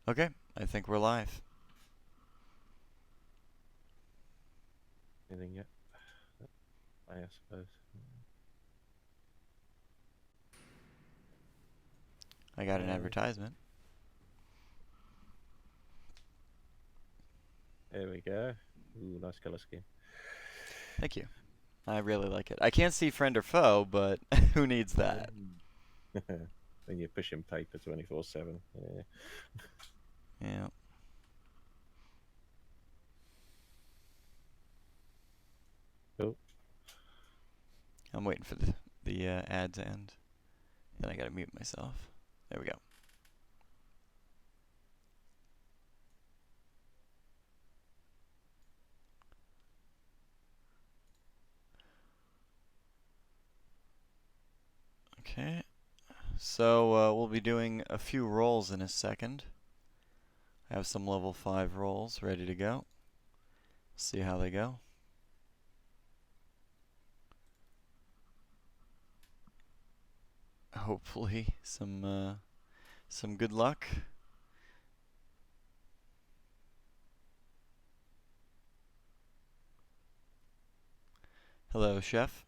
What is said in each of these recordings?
Okay, I think we're live. Anything yet? I suppose. I got an Uh, advertisement. There we go. Ooh, nice colour scheme. Thank you. I really like it. I can't see friend or foe, but who needs that? Then you're pushing paper 24/7. Yeah. Yeah. Cool. I'm waiting for the ad to end. Then I gotta mute myself. There we go. Okay. So we'll be doing a few rolls in a second. I have some level 5 rolls ready to go. See how they go. Hopefully some good luck. Hello, chef.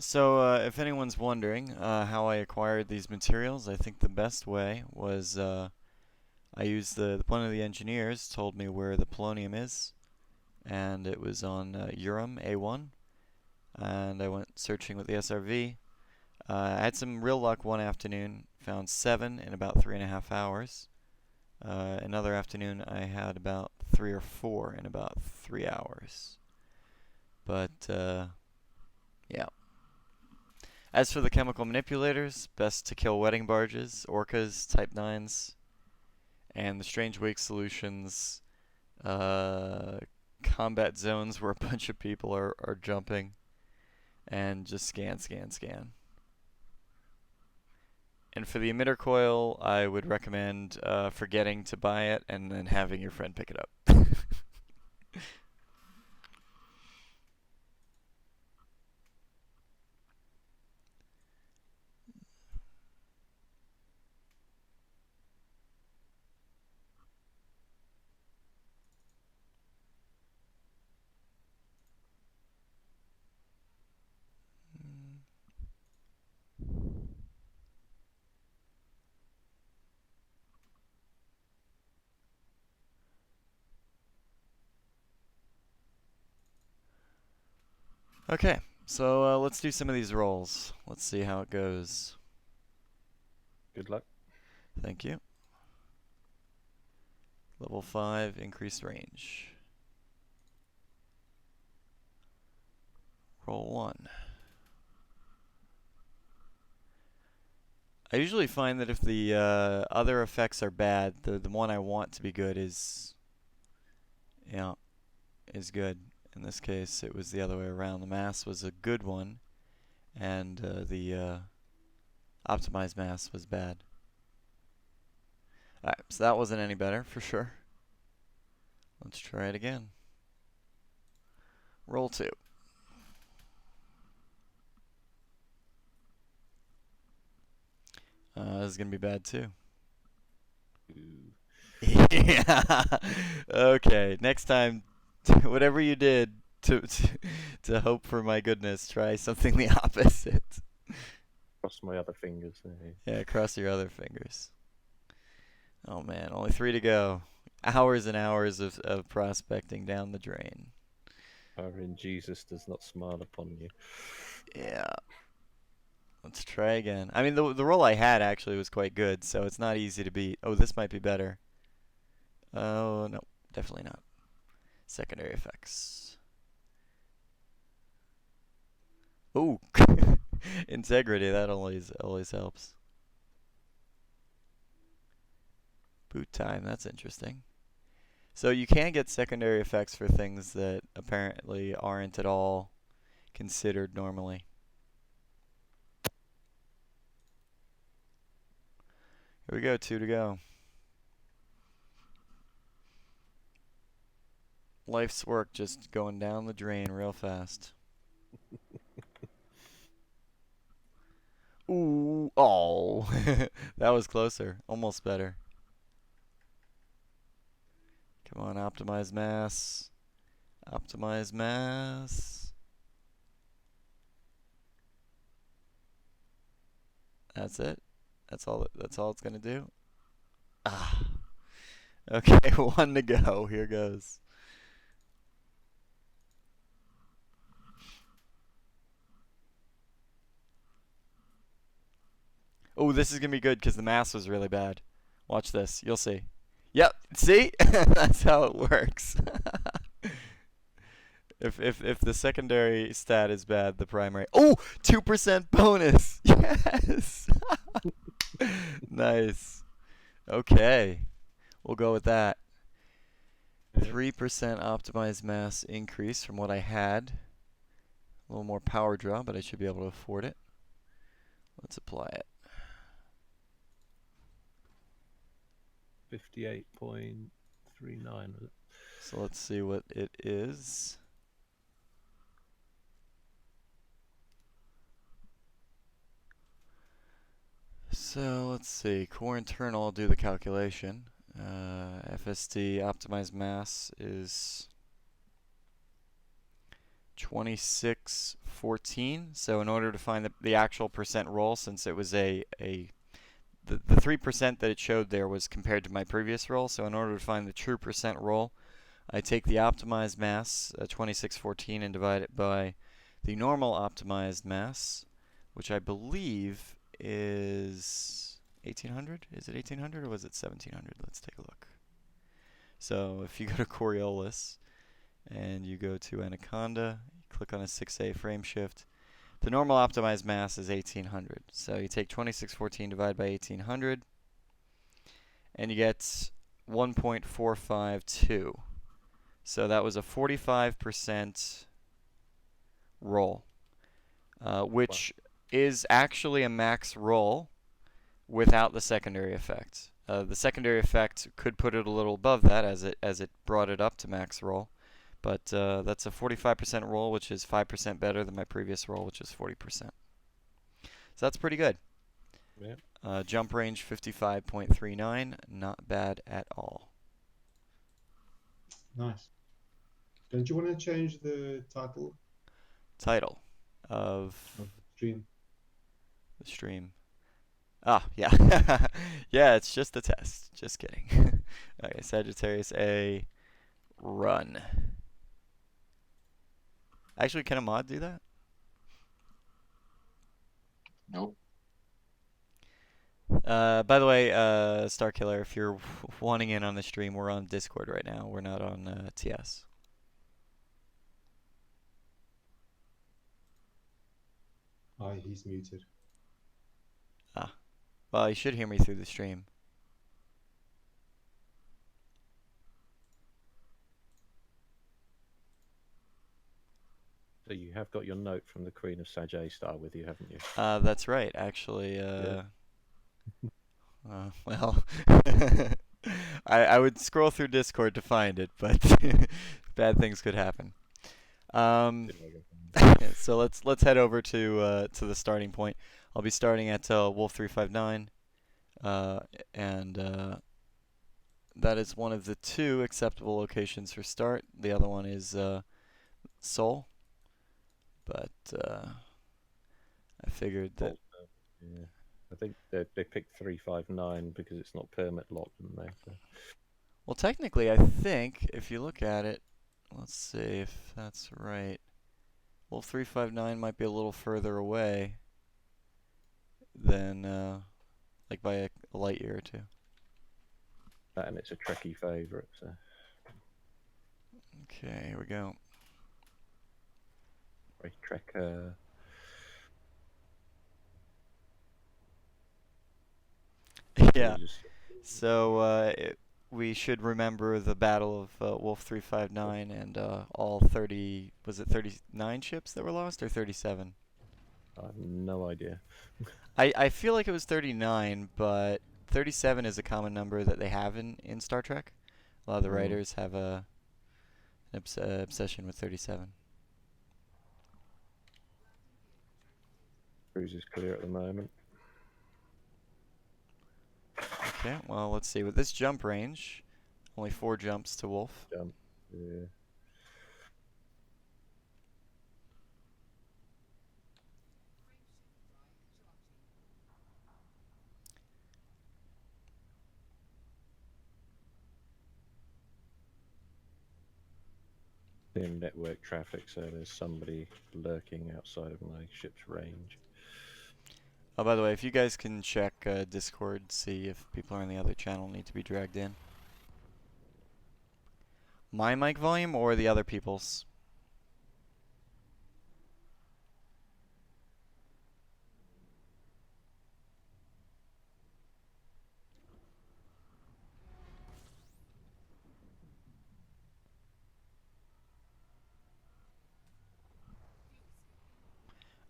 So, if anyone's wondering how I acquired these materials, I think the best way was I used one of the engineers told me where the polonium is, and it was on Urim A1, and I went searching with the SRV. I had some real luck one afternoon, found 7 in about 3.5 hours. Another afternoon, I had about 3 or 4 in about 3 hours. But yeah. As for the chemical manipulators, best to kill wedding barges, orcas, Type 9s, and the strange wake solutions, uh, combat zones where a bunch of people are jumping, and just scan, scan, scan. And for the emitter coil, I would recommend forgetting to buy it and then having your friend pick it up. Okay, so let's do some of these rolls. Let's see how it goes. Good luck. Thank you. Level 5, increased range. Roll 1. I usually find that if the other effects are bad, the one I want to be good yeah, is good. In this case, it was the other way around. The mass was a good one, and the optimized mass was bad. Alright, so that wasn't any better, for sure. Let's try it again. Roll 2. This is going to be bad, too. Ooh. Yeah. Okay, next time, whatever you did to hope for my goodness, try something the opposite. Cross my other fingers. Yeah, cross your other fingers. Oh man, only 3 to go. Hours and hours of prospecting down the drain. Power in Jesus does not smile upon you. Yeah. Let's try again. I mean, the roll I had actually was quite good, so it's not easy to beat. Oh, this might be better. Oh, no. Definitely not. Secondary effects. Ooh. Integrity, that always helps. Boot time, that's interesting. So you can get secondary effects for things that apparently aren't at all considered normally. Here we go, 2 to go. Life's work just going down the drain real fast. Ooh, oh, that was closer. Almost better. Come on, optimize mass. Optimize mass. That's it. That's all. That's all it's gonna do. Ah. Okay, one to go. Here goes. Oh, this is gonna be good because the mass was really bad. Watch this. You'll see. Yep. See? That's how it works. If the secondary stat is bad, the primary. Oh, 2% bonus. Yes. Nice. Okay. We'll go with that. 3% optimized mass increase from what I had. A little more power draw, but I should be able to afford it. Let's apply it. 58.39 was it? So let's see what it is. So let's see. Core internal, I'll do the calculation. FSD optimized mass is 2614. So in order to find the actual percent roll, since it was the 3% that it showed there was compared to my previous roll, so in order to find the true percent roll, I take the optimized mass, 2614, and divide it by the normal optimized mass, which I believe is 1800. Is it 1800 or was it 1700? Let's take a look. So if you go to Coriolis and you go to Anaconda, you click on a 6A frame shift, the normal optimized mass is 1800. So you take 2614 divided by 1800, and you get 1.452. So that was a 45% roll, which is actually a max roll without the secondary effect. The secondary effect could put it a little above that as it brought it up to max roll. But that's a 45% roll, which is 5% better than my previous roll, which is 40%. So that's pretty good. Yeah. Jump range 55.39, not bad at all. Nice. Don't you want to change the title Title of of the stream? the stream. Ah, yeah. Yeah, it's just a test. Just kidding. Okay, Sagittarius A Run. Actually, can a mod do that? Nope. By the way, Starkiller, if you're wanting in on the stream, we're on Discord right now. We're not on TS. Hi, he's muted. Ah. Well, you should hear me through the stream. So you have got your note from the Queen of Sag A Star with you, haven't you? That's right. Actually, Yeah. well, I would scroll through Discord to find it, but bad things could happen. So let's head over to the starting point. I'll be starting at Wolf 359, and that is one of the 2 acceptable locations for start. The other one is Seoul, but I figured that. Yeah. I think they picked 359 because it's not permit locked, didn't they? So. Well, technically, I think if you look at it, let's see if that's right. Wolf 359 might be a little further away than like by a light year or 2. And it's a Trekkie favourite, so. Okay, here we go. Right, Trek. Yeah. So we should remember the Battle of Wolf 359 and all 30. Was it 39 ships that were lost or 37? I have no idea. I feel like it was 39, but 37 is a common number that they have in Star Trek. A lot of the writers have obsession with 37. Cruise is clear at the moment. Okay, well, let's see. With this jump range, only 4 jumps to Wolf. Jump. Yeah. In network traffic, so there's somebody lurking outside of my ship's range. Oh, by the way, if you guys can check Discord, see if people on the other channel need to be dragged in. My mic volume or the other people's?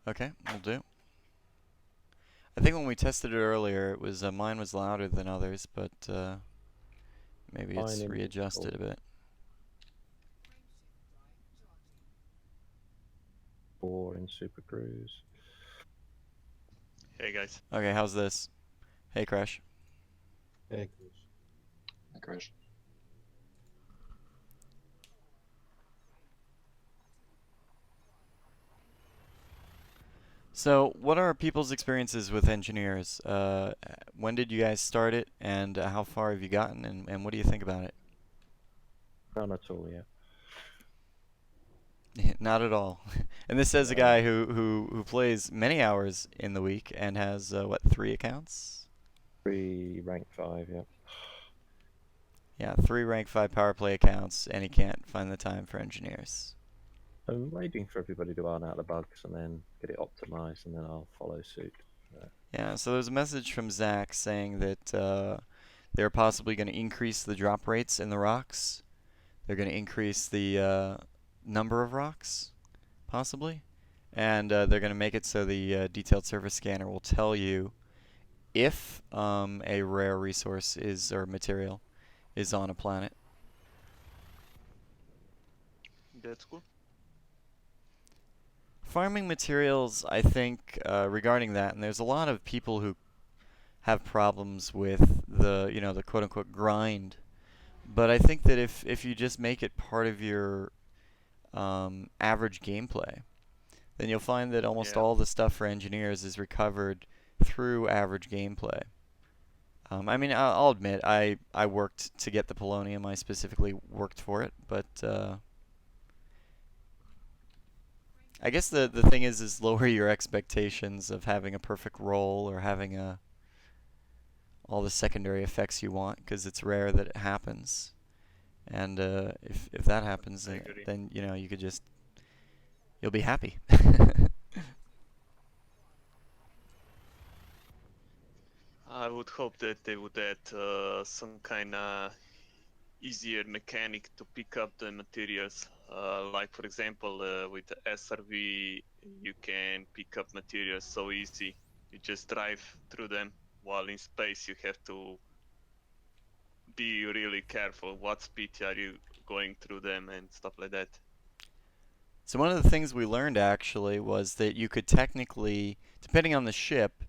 Okay, we'll do. I think when we tested it earlier, it was mine was louder than others, but maybe Mine it's in readjusted a bit. 4 in Super Cruise. Hey guys. Okay, how's this? Hey, Crash. Hey, Chris. Hi, Crash. So, what are people's experiences with engineers? When did you guys start it, and how far have you gotten, and what do you think about it? None at all yet. Not at all. And this says a guy who plays many hours in the week and has what, 3 accounts? 3 rank 5, yeah. Yeah, 3 rank 5 power play accounts, and he can't find the time for engineers. I'm waiting for everybody to iron out the bugs and then get it optimized, and then I'll follow suit. Yeah, so there's a message from Zach saying that they're possibly going to increase the drop rates in the rocks. They're going to increase the number of rocks, possibly. And they're going to make it so the detailed surface scanner will tell you if a rare resource is or material is on a planet. That's cool. Farming materials, I think, regarding that, and there's a lot of people who have problems with the quote-unquote grind. But I think that if you just make it part of your average gameplay, then you'll find that almost all the stuff for engineers is recovered through average gameplay. I mean, I'll admit, I worked to get the polonium. I specifically worked for it, but I guess the thing is lower your expectations of having a perfect roll or having all the secondary effects you want, because it's rare that it happens. And if that happens, then you could just you'll be happy. I would hope that they would add some kind of easier mechanic to pick up the materials. Like for example, with the SRV, you can pick up materials so easy. You just drive through them, while in space you have to be really careful. What speed are you going through them and stuff like that. So one of the things we learned actually was that you could technically, depending on the ship,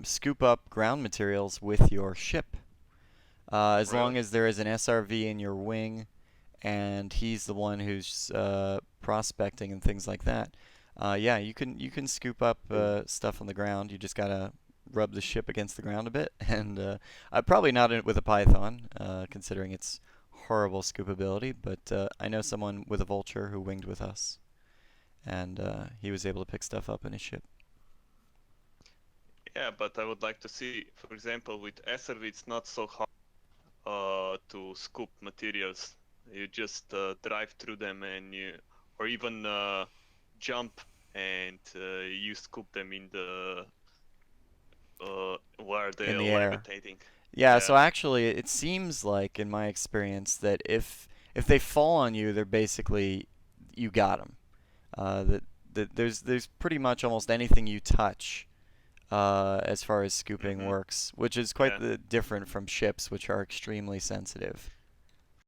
scoop up ground materials with your ship. As long as there is an SRV in your wing, and he's the one who's prospecting and things like that. Yeah, you can scoop up stuff on the ground. You just gotta rub the ship against the ground a bit, and probably not with a Python, considering its horrible scoopability. But I know someone with a Vulture who winged with us, and he was able to pick stuff up in his ship. Yeah, but I would like to see, for example, with SRV, it's not so hard to scoop materials. You just drive through them, or even jump and you scoop them in the where they're levitating. Yeah, so actually, it seems like, in my experience, that if they fall on you, they're basically you got them. That there's pretty much almost anything you touch. As far as scooping works, which is quite different from ships, which are extremely sensitive.